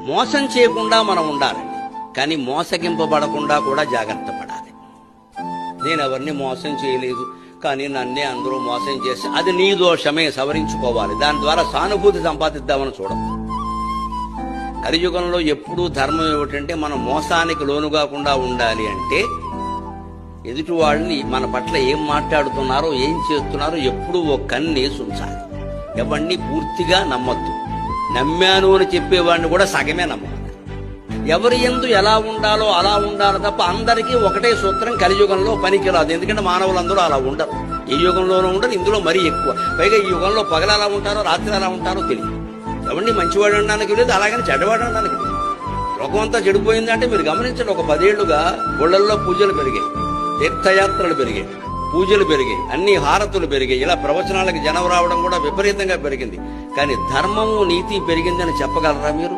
మోసం చేయకుండా మనం ఉండాలండి, కానీ మోసగింపబడకుండా కూడా జాగ్రత్త పడాలి. నేను ఎవరిని మోసం చేయలేదు, కానీ నన్నే అందరూ మోసం చేసి అది నీ దోషమే, సవరించుకోవాలి. దాని ద్వారా సానుభూతి సంపాదిద్దామని చూడదు. కలియుగంలో ఎప్పుడూ ధర్మం ఏమిటంటే మనం మోసానికి లోను కాకుండా ఉండాలి అంటే ఎదుటి వాళ్ళని మన పట్ల ఏం మాట్లాడుతున్నారో ఏం చేస్తున్నారో ఎప్పుడూ ఓ కన్నేసి ఉంచాలి. ఎవరిని పూర్తిగా నమ్మొద్దు. నమ్మాను అని చెప్పేవాడిని కూడా సగమే నమ్మాలి. ఎవరి యందు ఎలా ఉండాలో అలా ఉండాలి తప్ప అందరికీ ఒకటే సూత్రం కలియుగంలో పనికిరాదు. ఎందుకంటే మానవులందరూ అలా ఉండరు. ఈ యుగంలోనూ ఉండరు, ఇందులో మరీ ఎక్కువ. పైగా ఈ యుగంలో పగలు ఎలా ఉంటారో రాత్రి ఎలా ఉంటారో తెలియదు. ఎవరిని మంచివాడు అనడానికి లేదు, అలాగని చెడ్డవాడు అనడానికి లేదు. లోకం అంతా చెడిపోయిందంటే మీరు గమనించండి. ఒక 10 ఏళ్లుగా గుళ్ళల్లో పూజలు పెరిగాయి, తీర్థయాత్రలు పెరిగాయి, పూజలు పెరిగాయి, అన్ని హారతులు పెరిగాయి. ఇలా ప్రవచనాలకు జనం రావడం కూడా విపరీతంగా పెరిగింది. కానీ ధర్మము నీతి పెరిగిందని చెప్పగలరా మీరు?